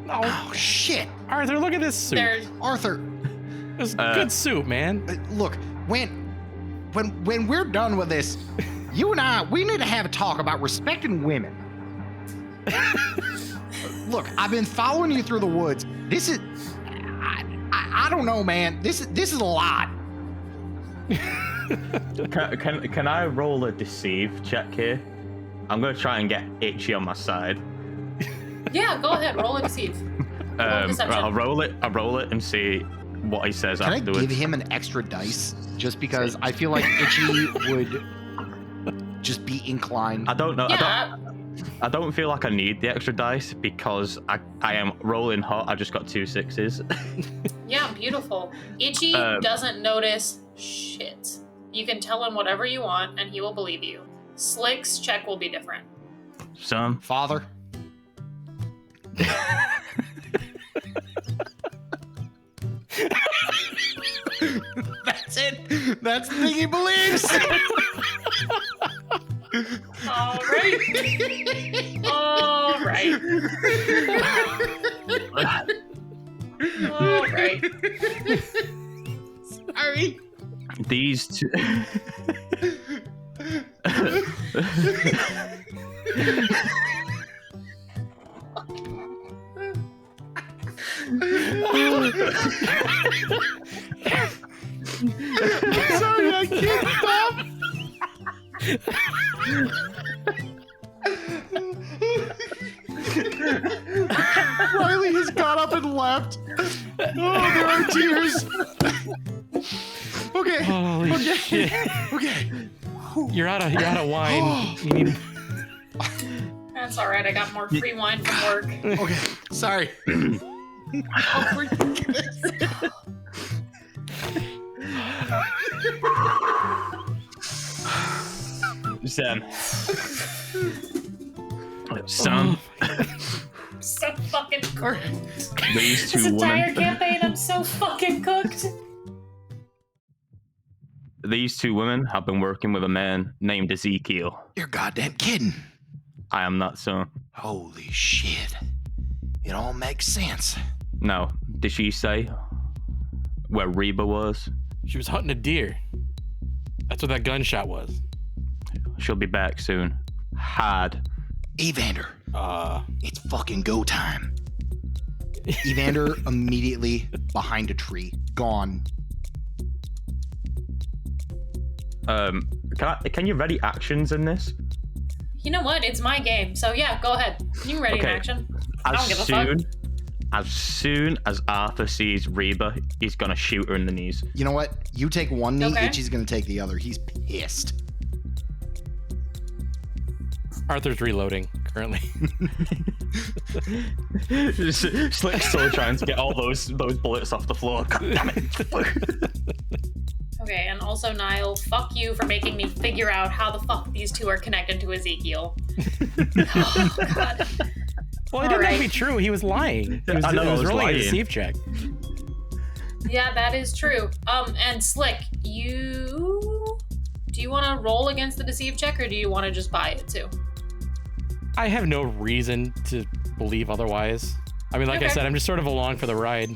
Oh shit, Arthur, look at this soup. Arthur. It's good soup, man. Look, when we're done with this, you and I, we need to have a talk about respecting women. Look, I've been following you through the woods. This is, I don't know, man. This is a lot. Can I roll a deceive check here? I'm gonna try and get Itchy on my side. Yeah, go ahead. Roll a deceive. I'll roll it and see what he says Can afterwards. I give him an extra dice just because I feel like Itchy would just be inclined? I don't know. Yeah. I don't feel like I need the extra dice because I am rolling hot. I just got 2 6s. Yeah, beautiful. Itchy doesn't notice shit. You can tell him whatever you want, and he will believe you. Slick's check will be different. Son. Father. That's it. That's the thing he believes. All right. All right. All right. Sorry. These two. Sorry, I can't stop. Riley has got up and left. Oh, there are tears. Okay. Holy shit. Okay. You're out of wine. You need... That's all right. I got more free wine from work. Okay. Sorry. Oh, for goodness. Son. I'm so fucking cooked. These two This entire women. campaign, I'm so fucking cooked. These two women have been working with a man named Ezekiel. You're goddamn kidding. I am not, son. Holy shit. It all makes sense. No. Did she say where Reba was? She was hunting a deer. That's what that gunshot was. She'll be back soon. Hide. Evander. It's fucking go time. Evander immediately behind a tree. Gone. Can you ready actions in this? You know what? It's my game. So yeah, go ahead. You can ready in action. I don't give a fuck. As soon as Arthur sees Reba, he's gonna shoot her in the knees. You know what? You take one knee, Okay. Itchy's gonna take the other. He's pissed. Arthur's reloading currently. Slick's still trying to get all those bullets off the floor. God damn it. Okay, and also Niall, fuck you for making me figure out how the fuck these two are connected to Ezekiel. Oh god. Well, it didn't have to be true. He was lying. He was, I know, it was I was rolling a lying. deceive check. Yeah, that is true. And Slick, do you want to roll against the deceive check, or do you want to just buy it too? I have no reason to believe otherwise. I mean, like I Okay. said, I'm just sort of along for the ride.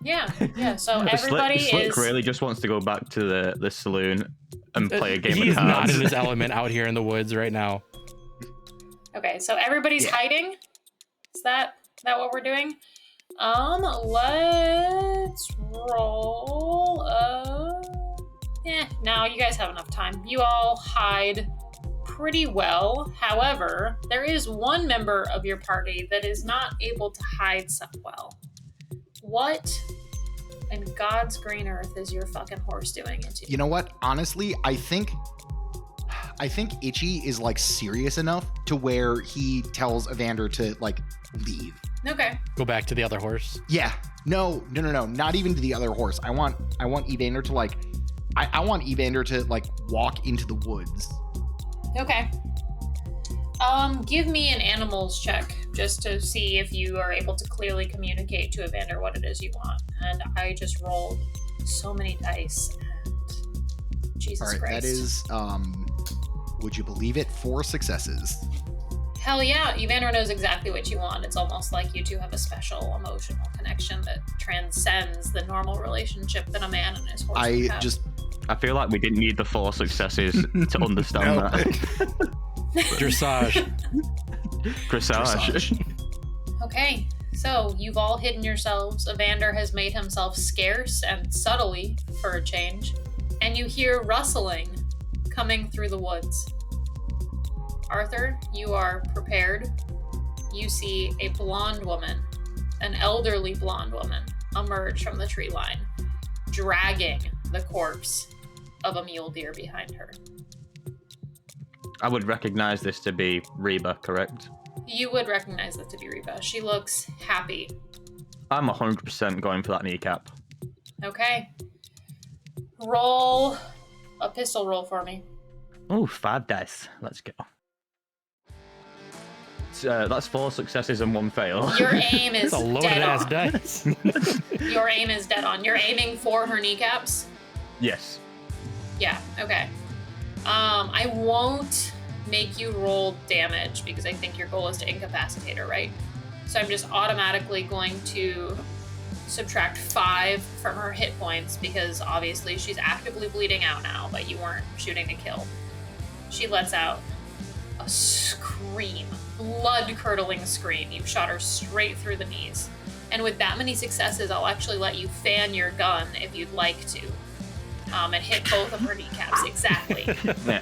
Yeah. So everybody Slick is. really just wants to go back to the saloon and play a game He's of not cards. in his element out here in the woods right now. Okay, so everybody's hiding. Is that what we're doing? Let's roll. No, you guys have enough time. You all hide pretty well. However, there is one member of your party that is not able to hide so well. What in God's green earth is your fucking horse doing it to? You know what? Honestly, I think Itchy is like serious enough to where he tells Evander to like leave. Okay. Go back to the other horse. Yeah. No. Not even to the other horse. I want Evander to like I want Evander to like walk into the woods. Okay. Give me an animals check just to see if you are able to clearly communicate to Evander what it is you want. And I just rolled so many dice. And Jesus All right, Christ. that is, would you believe it? 4 successes. Hell yeah, Evander knows exactly what you want. It's almost like you two have a special emotional connection that transcends the normal relationship that a man and his horse would have. I feel like we didn't need the 4 successes to understand that. Dressage. Dressage. Okay, so you've all hidden yourselves. Evander has made himself scarce and subtly, for a change, and you hear rustling coming through the woods. Arthur, you are prepared. You see a blonde woman, an elderly blonde woman, emerge from the tree line, dragging the corpse of a mule deer behind her. I would recognize this to be Reba, correct? You would recognize that to be Reba. She looks happy. I'm 100% going for that kneecap. Okay. Roll a pistol roll for me. Oh, 5 dice. Let's go. That's 4 successes and 1 fail. Your aim is That's a loaded dead ass on. dice. Your aim is dead on. You're aiming for her kneecaps? Yes. Yeah, okay. I won't make you roll damage because I think your goal is to incapacitate her, right? So I'm just automatically going to subtract 5 from her hit points because obviously she's actively bleeding out now, but you weren't shooting to kill. She lets out a scream, blood-curdling scream. You've shot her straight through the knees. And with that many successes, I'll actually let you fan your gun if you'd like to. And hit both of her kneecaps, exactly. Yeah.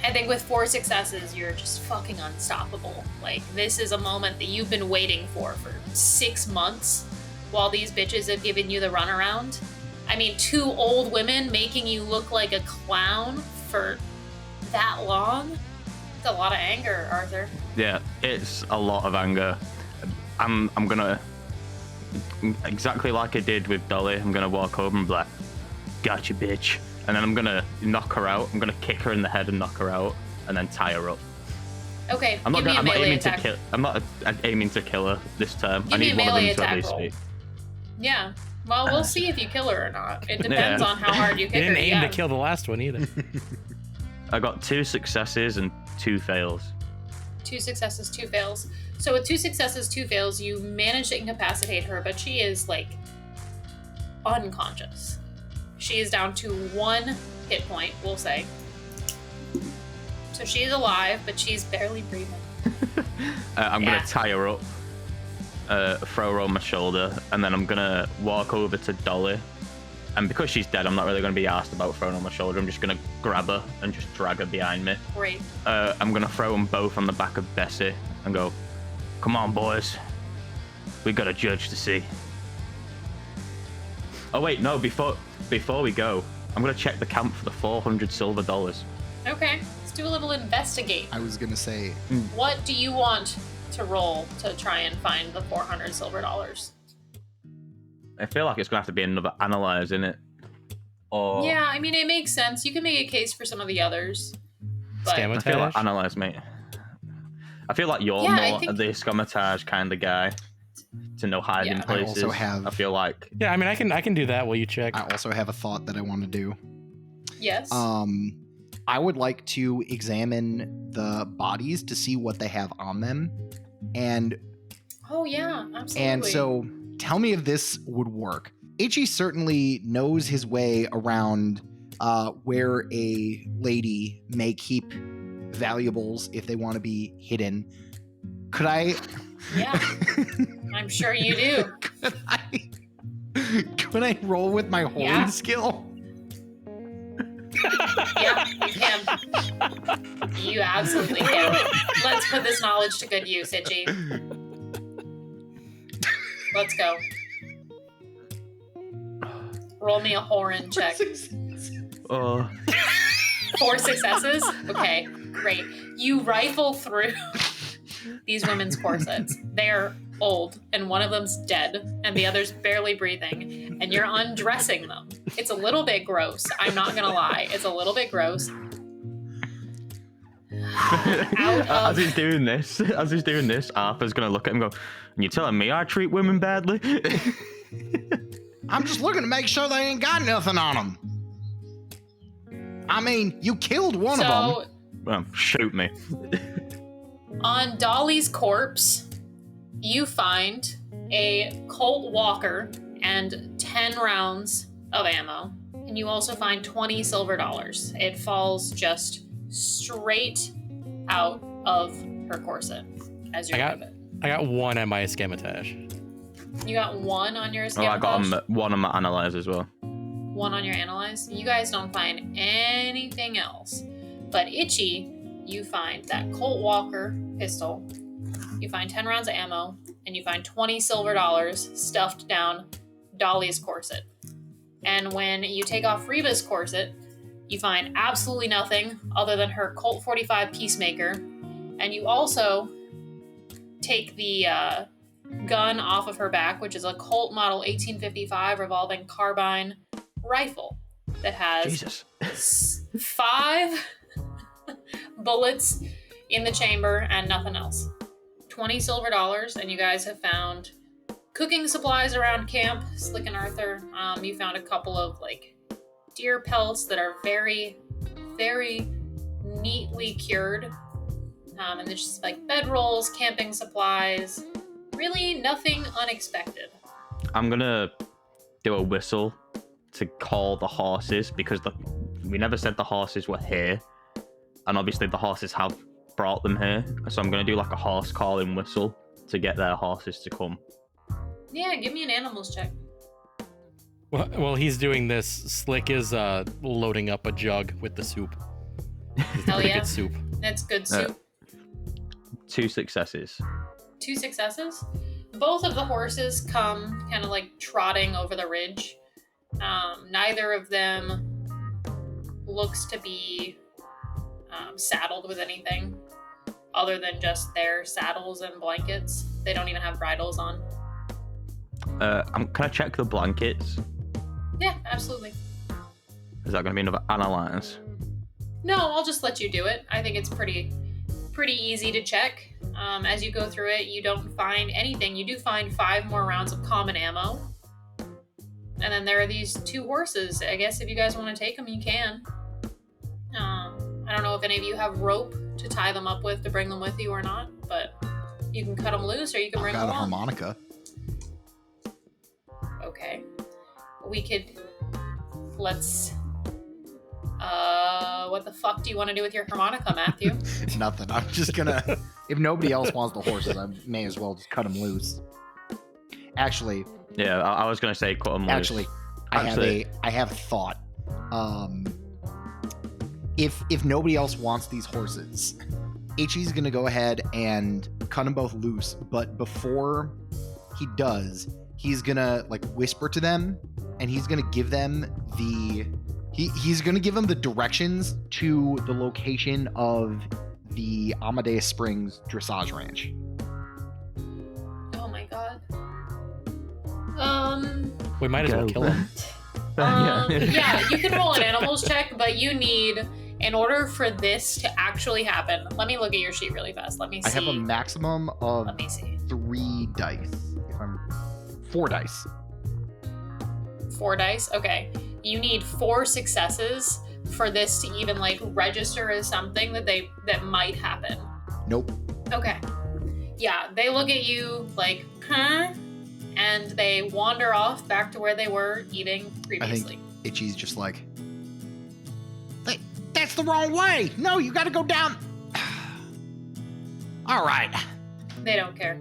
I think with 4 successes, you're just fucking unstoppable. Like, this is a moment that you've been waiting for 6 months while these bitches have given you the runaround. I mean, 2 old women making you look like a clown for that long? It's a lot of anger, Arthur. Yeah, it's a lot of anger. I'm gonna, exactly like I did with Dolly, I'm gonna walk over and be like, gotcha, bitch. And then I'm gonna knock her out. I'm gonna kick her in the head and knock her out, and then tie her up. Okay, I'm not aiming attack. to kill. I'm not aiming to kill her this time. Give I me need a one of melee them to at attack least roll. be. Yeah. Well, we'll see if you kill her or not. It depends on how hard you You kick her. didn't aim Yeah. to kill the last one either. I got 2 successes and 2 fails. 2 successes, 2 fails. So with 2 successes, 2 fails, you manage to incapacitate her, but she is like unconscious. She is down to 1 hit point, we'll say. So she's alive, but she's barely breathing. I'm gonna tie her up, throw her on my shoulder, and then I'm gonna walk over to Dolly. And because she's dead, I'm not really gonna be asked about throwing her on my shoulder. I'm just gonna grab her and just drag her behind me. Great. I'm gonna throw them both on the back of Bessie and go, "Come on, boys. We got a judge to see." Oh wait, no. Before we go, I'm gonna check the camp for the $400 silver. Okay, let's do a little investigate. I was gonna say, What do you want to roll to try and find the $400 silver? I feel like it's gonna have to be another analyze, innit? Or Yeah, I mean, it makes sense. You can make a case for some of the others. But Scam I feel like Scamatage? analyze, mate. I feel like you're Yeah, I more think- the Scamatage kind of guy to know hiding Yeah. places. I also have- I feel like Yeah, I mean, I can do that while you check. I also have a thought that I want to do. yes. I would like to examine the bodies to see what they have on them, and Oh yeah, absolutely. And so, tell me if this would work. Ichi certainly knows his way around where a lady may keep valuables if they want to be hidden. Could I? Yeah, I'm sure you do. Could I roll with my holding Yeah. skill? Yeah, you can. You absolutely can. Let's put this knowledge to good use, Itchy. Let's go. Roll me a Horan check. oh 4 successes? Okay, great. You rifle through these women's corsets. They're old, and one of them's dead, and the other's barely breathing, and you're undressing them. It's a little bit gross. I'm not gonna lie. It's a little bit gross. As he's doing this, Arthur's gonna look at him and go, "You telling me I treat women badly?" I'm just looking to make sure they ain't got nothing on them. I mean, you killed one of them. Well, shoot me. On Dolly's corpse, you find a Colt Walker and 10 rounds of ammo. And you also find 20 silver dollars. It falls just straight out of her corset as you remove it. I got one at my escamotage. You got one on your escamotage? Oh, I got one on my analyze as well. One on your analyze? You guys don't find anything else. But Itchy, you find that Colt Walker pistol, you find 10 rounds of ammo, and you find 20 silver dollars stuffed down Dolly's corset. And when you take off Reba's corset, you find absolutely nothing other than her Colt 45 Peacemaker. And you also take the gun off of her back, which is a Colt Model 1855 revolving carbine rifle that has 5 bullets in the chamber and nothing else. 20 silver dollars, and you guys have found cooking supplies around camp. Slick and Arthur, you found a couple of like deer pelts that are very, very neatly cured. And there's just like bedrolls, camping supplies. Really nothing unexpected. I'm gonna do a whistle to call the horses because we never said the horses were here. And obviously the horses have brought them here. So I'm going to do like a horse calling whistle to get their horses to come. Yeah, give me an animals check. Well, he's doing this. Slick is loading up a jug with the soup. Hell yeah. Good soup. That's good soup. 2 successes. 2 successes? Both of the horses come kind of like trotting over the ridge. Neither of them looks to be saddled with anything other than just their saddles and blankets. They don't even have bridles on. Can I check the blankets? Yeah, absolutely. Is that going to be another analyze? No, I'll just let you do it. I think it's pretty easy to check. As you go through it, you don't find anything. You do find 5 more rounds of common ammo. And then there are these 2 horses. I guess if you guys want to take them, you can. I don't know if any of you have rope to tie them up with to bring them with you or not, but you can cut them loose or you can bring them I've got a along. harmonica. Okay. We could... Let's... What the fuck do you want to do with your harmonica, Matthew? Nothing. I'm just gonna... If nobody else wants the horses, I may as well just cut them loose. Actually... Yeah, I was going to say cut them loose. Actually, I have a thought. If nobody else wants these horses, Itchy's gonna go ahead and cut them both loose. But before he does, he's gonna like whisper to them, and he's gonna give them he's gonna give them the directions to the location of the Amadeus Springs Dressage Ranch. Oh my god. We might as well kill him. Yeah, you can roll an animals check, but you need, in order for this to actually happen, let me look at your sheet really fast. Let me see. I have a maximum of Let me see. 3 dice. 4 dice. 4 dice? Okay. You need 4 successes for this to even like register as something that might happen. Nope. Okay. Yeah, they look at you like, huh? And they wander off back to where they were eating previously. I think Itchy's just like, hey, that's the wrong way. No, you got to go down. All right. They don't care.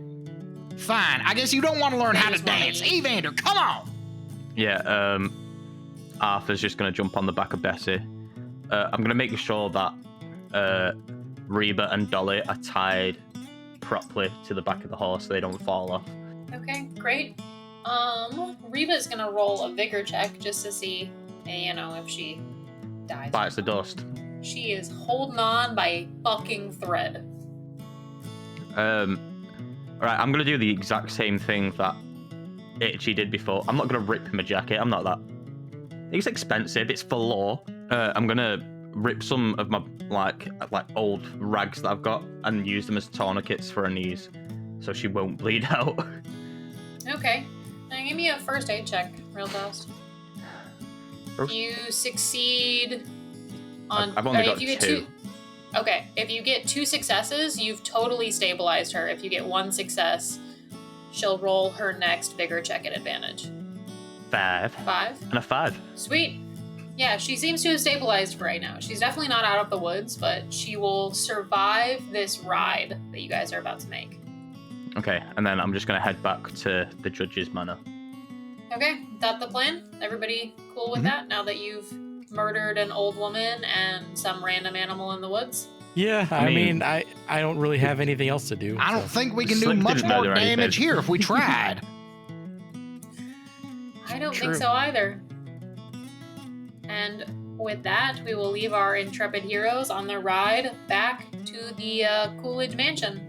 Fine. I guess you don't want to learn They how to just wanna dance. eat. Evander, come on. Yeah, Arthur's just going to jump on the back of Bessie. I'm going to make sure that Reba and Dolly are tied properly to the back of the horse so they don't fall off. Okay, great. Reba's gonna roll a vigor check just to see, if she dies. Bites the dust. She is holding on by a fucking thread. Alright, I'm going to do the exact same thing that Itchy did before. I'm not going to rip him a jacket. I'm not It's expensive. It's for law. I'm gonna rip some of my like old rags that I've got and use them as tourniquets for her knees, so she won't bleed out. Okay. Now give me a first aid check, real fast. If you succeed on... I've only got if you get 2. Okay, if you get 2 successes, you've totally stabilized her. If you get 1 success, she'll roll her next vigor check at advantage. 5. 5? And a 5. Sweet. Yeah, she seems to have stabilized for right now. She's definitely not out of the woods, but she will survive this ride that you guys are about to make. Okay, and then I'm just gonna head back to the judge's manor. Okay, that's the plan? Everybody cool with that now that you've murdered an old woman and some random animal in the woods? Yeah, I mean, I don't really have anything else to do. I don't think we can do Slick much didn't more murder anything. damage here if we tried. I don't True. think so either. And with that, we will leave our intrepid heroes on their ride back to the Coolidge Mansion.